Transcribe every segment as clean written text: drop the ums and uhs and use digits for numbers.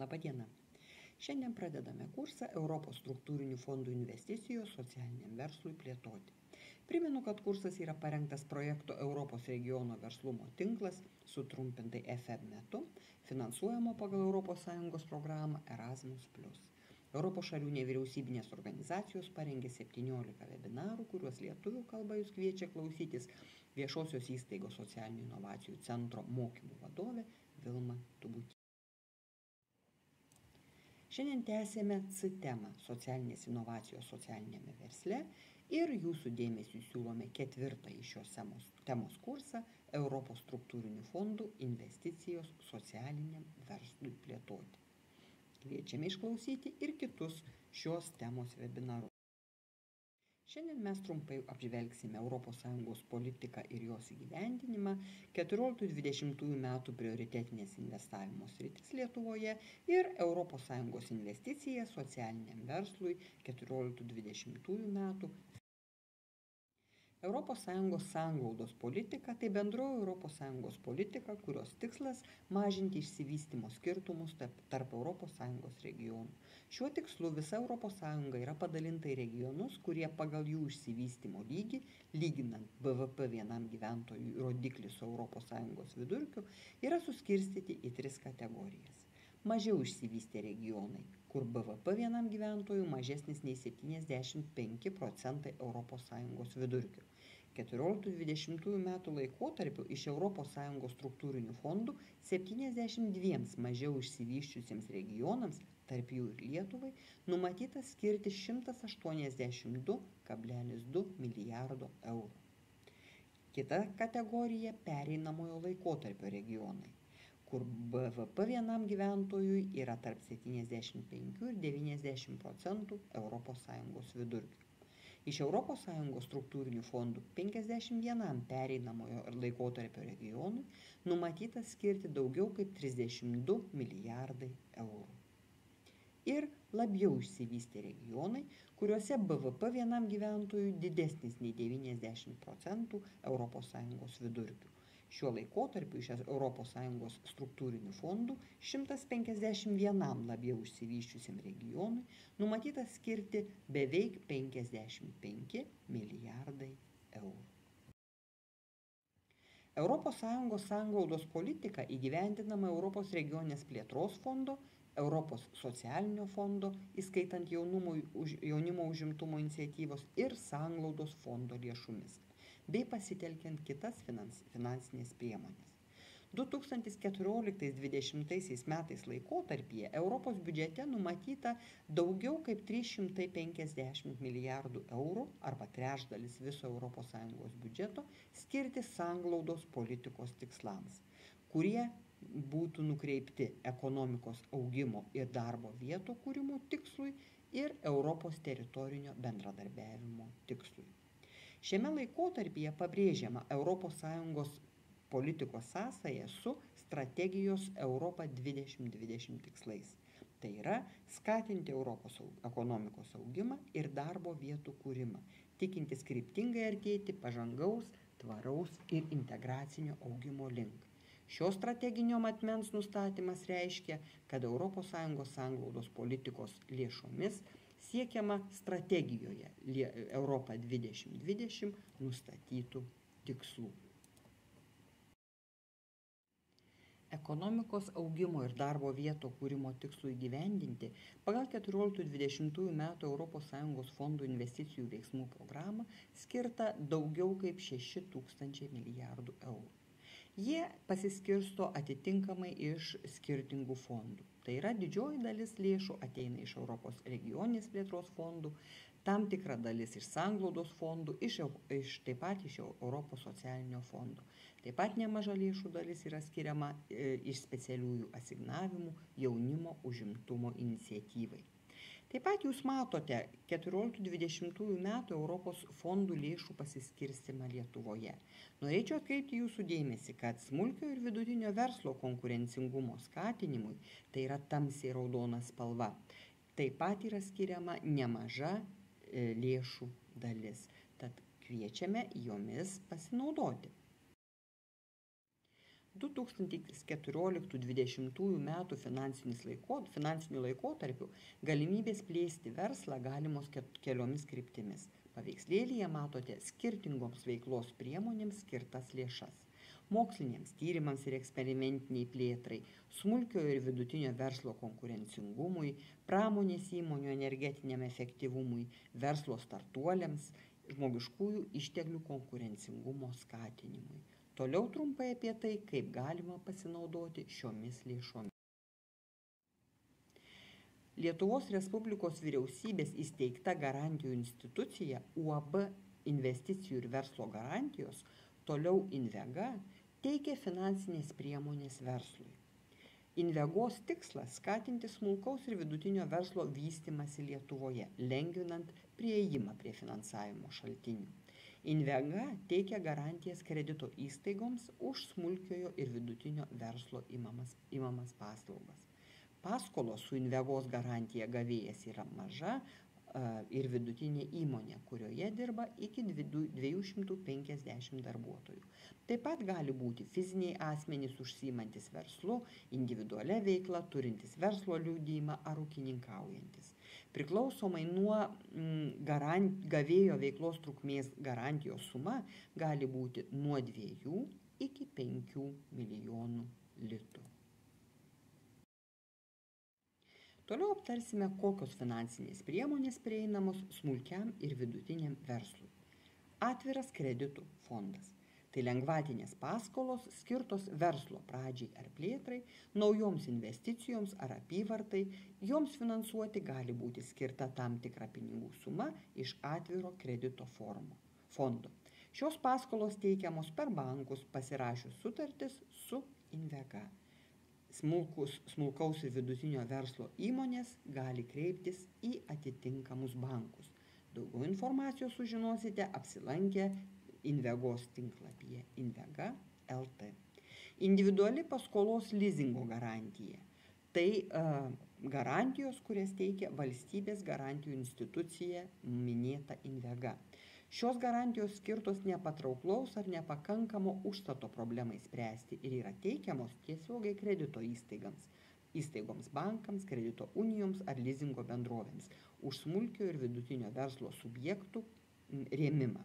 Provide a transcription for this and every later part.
Labadiena. Šiandien pradedame kursą Europos struktūrinių fondų investicijos socialiniam verslui plėtoti. Primenu, kad kursas yra parengtas projekto Europos regiono verslumo tinklas, sutrumpintai FM metu, finansuojamo pagal ES programą Erasmus+. Europos šalių nevyriausybinės organizacijos parengė 17 webinarų, kuriuos lietuvių kalba jūs kviečia klausytis viešosios įstaigos socialinių inovacijų centro mokymų vadovė Vilma Tubutė. Šiandien tęsėme C temą socialinės inovacijos socialinėme versle ir jūsų dėmesiui siūlome ketvirtąjį šios temos kursą Europos struktūrinių fondų investicijos socialiniam verslui plėtoti. Kviečiame išklausyti ir kitus šios temos webinarus. Šiandien mes trumpai apžvelgsime ES politiką ir jos įgyvendinimą, 14-20 metų prioritetinės investavimo sritis Lietuvoje ir ES investicijas socialiniam verslui 14-20 metų. ES sanglaudos politika tai bendroji ES politika, kurios tikslas mažinti išsivystymo skirtumus tarp ES regionų. Šiuo tikslu visa ES yra padalinta į regionus, kurie pagal jų išsivystymo lygį, lyginant BVP vienam gyventojui rodiklį su ES vidurkiu, yra suskirstyti į 3 kategorijas. Mažiau išsivystę regionai, kur BVP vienam gyventojui mažesnis nei 75 procentai ES vidurkių. 14-20 metų laikotarpiu iš ES struktūrinių fondų 72 mažiau išsivysčiusiems regionams, tarp jų ir Lietuvai, numatyta skirti 182,2 milijardo eurų. Kita kategorija – pereinamojo laikotarpio regionai, kur BVP vienam gyventojui yra tarp 75 ir 90 procentų ES vidurkių. Iš ES struktūrinių fondų 51 pereinamojo laikotarpio regionui numatyta skirti daugiau kaip 32 milijardai eurų. Ir labiau išsivystę regionai, kuriuose BVP vienam gyventojui didesnis nei 90 procentų ES vidurkių. Šiuo laikotarpiu iš ES struktūrinių fondų 151 labiau išsivysčiusiam regionui numatyta skirti beveik 55 milijardai eurų. ES sanglaudos politika įgyvendinama Europos regioninės plėtros fondo, Europos socialinio fondo, įskaitant jaunimo užimtumo iniciatyvos ir sanglaudos fondo lėšomis, bei pasitelkiant kitas finansinės priemonės. 2014-2020 metais laikotarpyje Europos biudžete numatyta daugiau kaip 350 milijardų eurų arba trečdalis viso ES biudžeto skirti sanglaudos politikos tikslams, kurie būtų nukreipti ekonomikos augimo ir darbo vietų kūrimo tikslui ir Europos teritorinio bendradarbiavimo tikslui. Šiame laikotarpyje pabrėžiama ES politikos sąsaja su strategijos Europa 2020 tikslais. Tai yra skatinti Europos ekonomikos augimą ir darbo vietų kūrimą, tikintis kryptingai artėti pažangaus, tvaraus ir integracinio augimo link. Šio strateginio matmens nustatymas reiškia, kad ES sanglaudos politikos lėšomis siekiama strategijoje Europa 2020 nustatytų tikslų. Ekonomikos augimo ir darbo vietų kūrimo tikslui įgyvendinti pagal 14-20 metų ES fondų investicijų veiksmų programą skirta daugiau kaip 6 tūkstančiai milijardų eurų. Jie pasiskirsto atitinkamai iš skirtingų fondų. Tai yra didžioji dalis lėšų ateina iš Europos regioninės plėtros fondų, tam tikra dalis iš sanglaudos fondų, taip pat iš Europos socialinio fondo. Taip pat nemaža lėšų dalis yra skiriama iš specialiųjų asignavimų jaunimo užimtumo iniciatyvai. Taip pat jūs matote 14-20 metų Europos fondų lėšų pasiskirstimą Lietuvoje. Norėčiau atkreipti jūsų dėmesį, kad smulkio ir vidutinio verslo konkurencingumo skatinimui, tai yra tamsiai raudona spalva, taip pat yra skiriama nemaža lėšų dalis. Tad kviečiame jomis pasinaudoti. 2014-2020 metų finansiniu laikotarpiu galimybės plėsti verslą galimos keliomis kryptimis. Paveikslėlyje matote skirtingoms veiklos priemonėms skirtas lėšas. Moksliniams tyrimams ir eksperimentiniai plėtrai, smulkiojo ir vidutinio verslo konkurencingumui, pramonės įmonių energetiniam efektyvumui, verslo startuoliams, žmogiškųjų išteklių konkurencingumo skatinimui. Toliau trumpai apie tai, kaip galima pasinaudoti šiomis lėšomis. Lietuvos Respublikos vyriausybės įsteigta garantijų institucija UAB investicijų ir verslo garantijos, toliau Invega, teikia finansinės priemonės verslui. Invegos tikslas – skatinti smulkaus ir vidutinio verslo vystymąsi Lietuvoje, lengvinant priėjimą prie finansavimo šaltinių. Invega teikia garantijas kredito įstaigoms už smulkiojo ir vidutinio verslo imamas paslaugas. Paskolos su Invegos garantija gavėjas yra maža ir vidutinė įmonė, kurioje dirba iki 250 darbuotojų. Taip pat gali būti fiziniai asmenys užsiimantis verslu, individualia veikla, turintis verslo liudijimą ar ūkininkaujantis. Priklausomai nuo gavėjo veiklos trukmės garantijos suma gali būti nuo 2 iki 5 milijonų litų. Toliau aptarsime, kokios finansinės priemonės prieinamos smulkiam ir vidutiniam verslui. Atviras kreditų fondas. Tai lengvatinės paskolos skirtos verslo pradžiai ar plėtrai, naujoms investicijoms ar apyvartai, joms finansuoti gali būti skirta tam tikra pinigų suma iš atviro kredito fondo. Šios paskolos teikiamos per bankus pasirašius sutartis su Invega. Smulkaus ir vidutinio verslo įmonės gali kreiptis į atitinkamus bankus. Daugiau informacijos sužinosite apsilankę Invegos tinklapyje invega.lt. Individuali paskolos lizingo garantija. Tai garantijos, kurias teikia valstybės garantijų institucija minėta Invega. Šios garantijos skirtos nepatrauklaus ar nepakankamo užstato problemai spręsti ir yra teikiamos tiesiogiai kredito įstaigoms, bankams, kredito unijoms ar lizingo bendrovėms už smulkio ir vidutinio verslo subjektų rėmimą.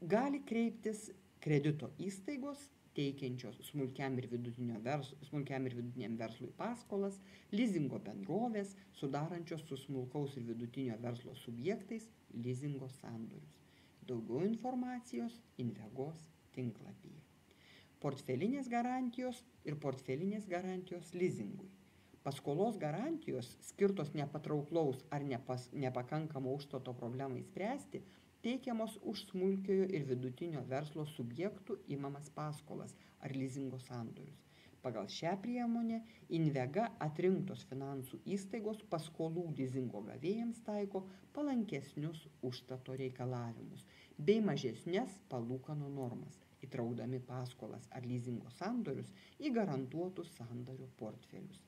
Gali kreiptis kredito įstaigos, teikiančios smulkiam ir vidutiniam verslui paskolas, lizingo bendrovės, sudarančios su smulkaus ir vidutinio verslo subjektais lizingo sandorius. Daugiau informacijos Invegos tinklapyje. Portfelinės garantijos ir portfelinės garantijos lizingui. Paskolos garantijos skirtos nepatrauklaus ar nepakankamo užstato problemai spręsti teikiamos už smulkiojo ir vidutinio verslo subjektų imamas paskolas ar lizingo sandorius. Pagal šią priemonę Invega atrinktos finansų įstaigos paskolų lizingo gavėjams taiko palankesnius užstato reikalavimus bei mažesnes palūkanų normas, įtraukdami paskolas ar lizingo sandorius į garantuotus sandorių portfelius.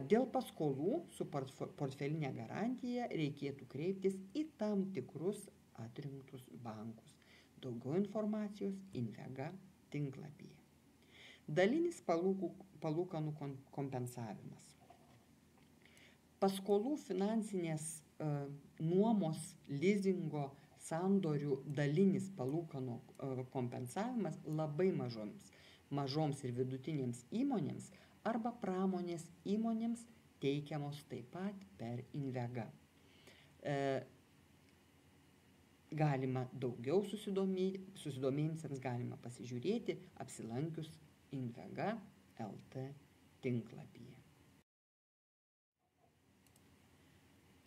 Dėl paskolų su portfelinė garantija reikėtų kreiptis į tam tikrus atrinktus bankus. Daugiau informacijos Invega tinklapyje. Dalinis palūkanų kompensavimas. Paskolų finansinės nuomos lizingo sandorių dalinis palūkanų kompensavimas labai mažoms ir vidutinėms įmonėms arba pramonės įmonėms teikiamos taip pat per Invega. Galima daugiau susidomėjusiems galima pasižiūrėti apsilankius invega.lt tinklapyje.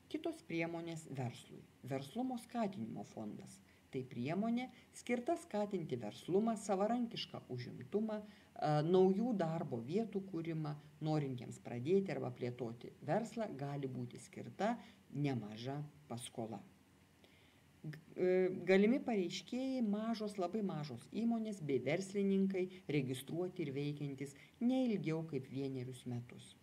Kitos priemonės verslui. Verslumo skatinimo fondas. Tai priemonė skirta skatinti verslumą, savarankišką užimtumą, naujų darbo vietų kūrimą, norintiems pradėti arba plėtoti verslą gali būti skirta nemaža paskola. Galimi pareiškėjai labai mažos įmonės bei verslininkai registruoti ir veikiantis ne ilgiau kaip 1 metus.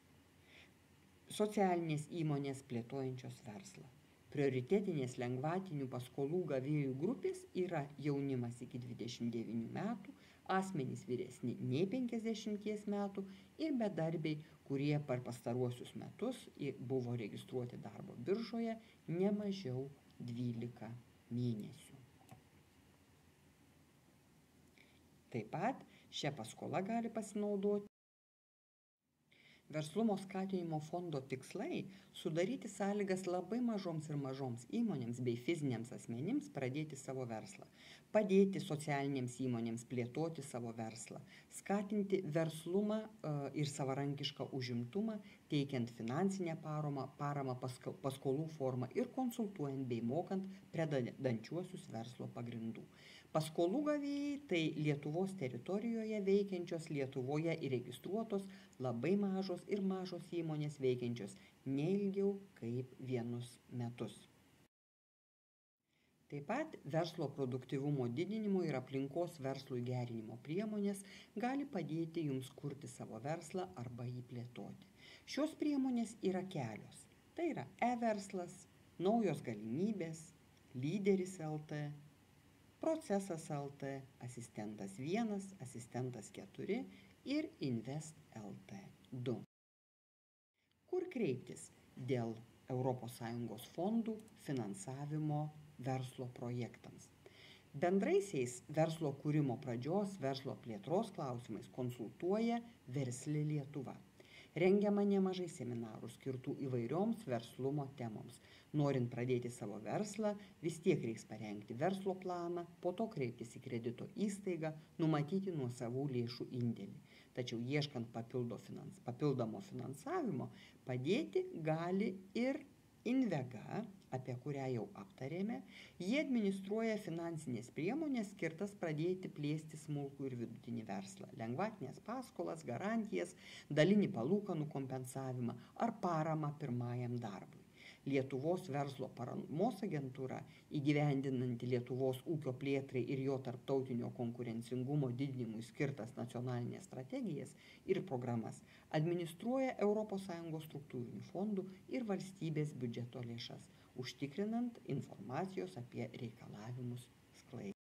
Socialinės įmonės plėtojančios verslą. Prioritetinės lengvatinių paskolų gavėjų grupės yra jaunimas iki 29 metų, asmenys vyresni nei 50 metų ir bedarbiai, kurie per pastaruosius metus buvo registruoti darbo biržoje ne mažiau 12 mėnesių. Taip pat šią paskolą gali pasinaudoti. Verslumo skatinimo fondo tikslai – sudaryti sąlygas labai mažoms ir mažoms įmonėms bei fiziniams asmenims pradėti savo verslą, padėti socialinėms įmonėms plėtoti savo verslą, skatinti verslumą ir savarankišką užimtumą, teikiant finansinę paramą paskolų formą ir konsultuojant bei mokant pradedančiuosius verslo pagrindų. Paskolų gavėjai – tai Lietuvos teritorijoje veikiančios, Lietuvoje įregistruotos labai mažos ir mažos įmonės veikiančios neilgiau kaip 1 metus. Taip pat verslo produktyvumo didinimo ir aplinkos verslui gerinimo priemonės gali padėti jums kurti savo verslą arba jį plėtoti. Šios priemonės yra kelios. Tai yra e-verslas, naujos galimybės, lyderis LT, procesas LT, asistentas 1, asistentas 4 ir invest LT 2. Kur kreiptis dėl ES fondų finansavimo verslo projektams? Bendraisiais verslo kūrimo pradžios, verslo plėtros klausimais konsultuoja Versli Lietuva. Rengiama nemažai seminarų skirtų įvairioms verslumo temoms. Norint pradėti savo verslą, vis tiek reiks parengti verslo planą, po to kreiptis į kredito įstaigą, numatyti nuosavų lėšų indėlį. Tačiau ieškant papildomo finansavimo, padėti gali ir Invega, apie kurią jau aptarėme. Jie administruoja finansinės priemonės skirtas pradėti plėsti smulkų ir vidutinį verslą, lengvatinės paskolas, garantijas, dalinį palūkanų kompensavimą ar paramą pirmajam darbui. Lietuvos verslo paramos agentūra, įgyvendinanti Lietuvos ūkio plėtrai ir jo tarptautinio konkurencingumo didinimui skirtas nacionalinės strategijas ir programas, administruoja ES struktūrinių fondų ir valstybės biudžeto lėšas, užtikrinant informacijos apie reikalavimus sklaidą.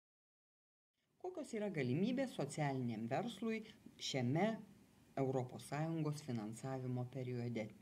Kokios yra galimybės socialiniam verslui šiame ES finansavimo periode?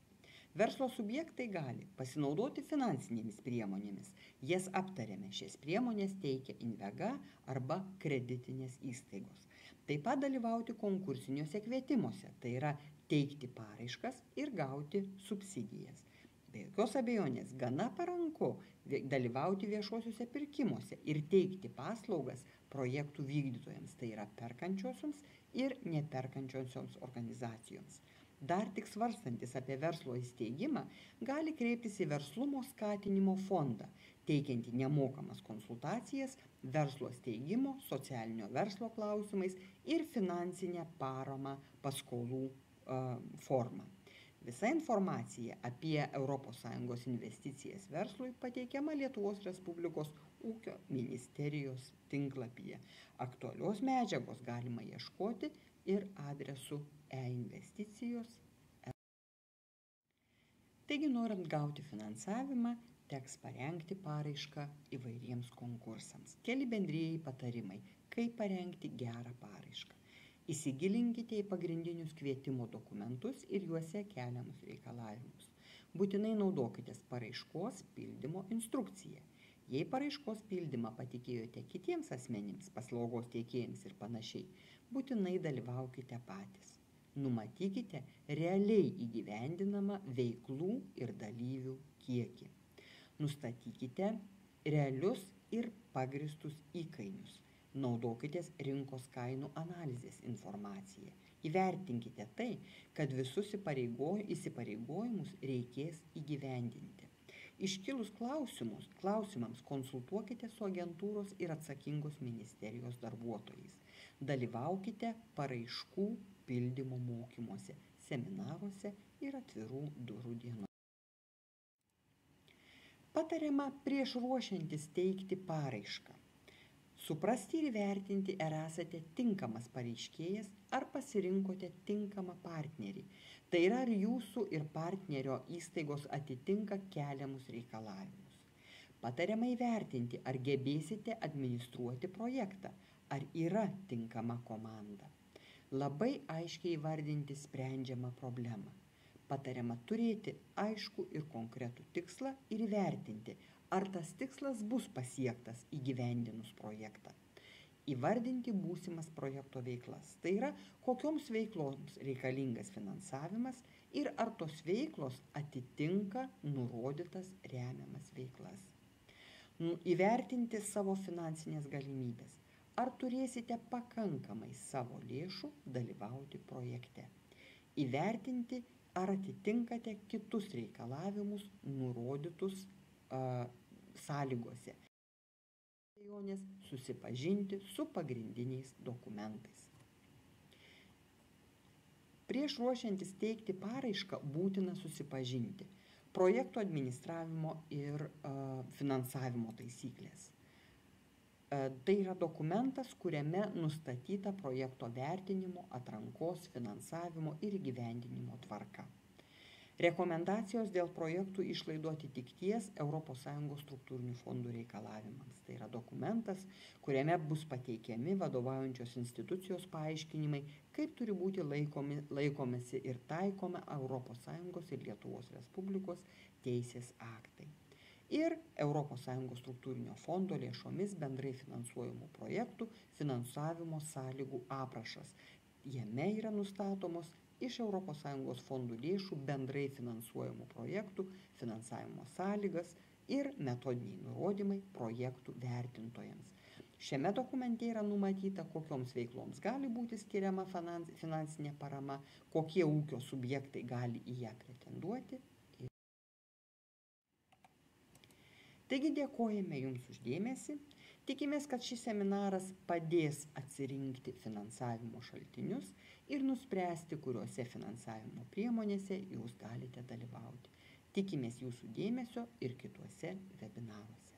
Verslo subjektai gali pasinaudoti finansinėmis priemonėmis. Jas aptarėme. Šias priemonės teikia Invega arba kreditinės įstaigos. Taip pat dalyvauti konkursiniuose kvietimuose, tai yra teikti paraiškas ir gauti subsidijas. Be jokios abejonės, gana paranku dalyvauti viešuosiuose pirkimuose ir teikti paslaugas projektų vykdytojams, tai yra perkančiosioms ir neperkančiosioms organizacijoms. Dar tik svarstantis apie verslo įsteigimą, gali kreiptis į Verslumo skatinimo fondą, teikiantį nemokamas konsultacijas verslo steigimo, socialinio verslo klausimais ir finansinę paramą paskolų formą. Visa informacija apie ES investicijas verslui pateikiama Lietuvos Respublikos ūkio ministerijos tinklapyje. Aktualios medžiagos galima ieškoti ir adresu e-investicijos. Taigi, norint gauti finansavimą, teks parengti paraišką įvairiems konkursams. Keli bendrieji patarimai, kaip parengti gerą paraišką. Įsigilinkite į pagrindinius kvietimo dokumentus ir juose keliamus reikalavimus. Būtinai naudokitės paraiškos pildymo instrukciją. Jei paraiškos pildymą patikėjote kitiems asmenims, paslaugos teikėjams ir panašiai, būtinai dalyvaukite patys. Numatykite realiai įgyvendinamą veiklų ir dalyvių kiekį. Nustatykite realius ir pagristus įkainius. Naudokitės rinkos kainų analizės informaciją. Įvertinkite tai, kad visus įsipareigojimus reikės įgyvendinti. Iškilus klausimams konsultuokite su agentūros ir atsakingos ministerijos darbuotojais. Dalyvaukite paraiškų pildymo mokymuose, seminaruose ir atvirų durų dienose. Patariama prieš ruošiantis teikti paraišką. Suprasti ir įvertinti, ar esate tinkamas pareiškėjas, ar pasirinkote tinkamą partnerį. Tai yra, ar jūsų ir partnerio įstaigos atitinka keliamus reikalavimus. Patariama įvertinti, ar gebėsite administruoti projektą, ar yra tinkama komanda. Labai aiškiai įvardinti sprendžiamą problemą. Patariama turėti aišku ir konkretų tikslą ir įvertinti, ar tas tikslas bus pasiektas įgyvendinus projektą. Įvardinti būsimas projekto veiklas. Tai yra, kokioms veikloms reikalingas finansavimas ir ar tos veiklos atitinka nurodytas remiamas veiklas. Įvertinti savo finansinės galimybės. Ar turėsite pakankamai savo lėšų dalyvauti projekte. Įvertinti, ar atitinkate kitus reikalavimus nurodytus sąlygose. Susipažinti su pagrindiniais dokumentais. Prieš ruošiantis teikti paraišką būtina susipažinti projekto administravimo ir finansavimo taisyklės. Tai yra dokumentas, kuriame nustatyta projekto vertinimo, atrankos, finansavimo ir įgyvendinimo tvarka. Rekomendacijos dėl projektų išlaidų atitikties ES struktūrinių fondų reikalavimams. Tai yra dokumentas, kuriame bus pateikiami vadovaujančios institucijos paaiškinimai, kaip turi būti laikomasi ir taikoma ES ir Lietuvos Respublikos teisės aktai. Ir ES struktūrinio fondo lėšomis bendrai finansuojamų projektų finansavimo sąlygų aprašas. Jame yra nustatomos iš ES fondų lėšų bendrai finansuojamų projektų finansavimo sąlygas ir metodiniai nurodymai projektų vertintojams. Šiame dokumente yra numatyta, kokioms veikloms gali būti skiriama finansinė parama, kokie ūkio subjektai gali į ją pretenduoti. Taigi dėkojame Jums už dėmesį. Tikimės, kad šis seminaras padės atsirinkti finansavimo šaltinius ir nuspręsti, kuriuose finansavimo priemonėse jūs galite dalyvauti. Tikimės Jūsų dėmesio ir kituose webinaruose.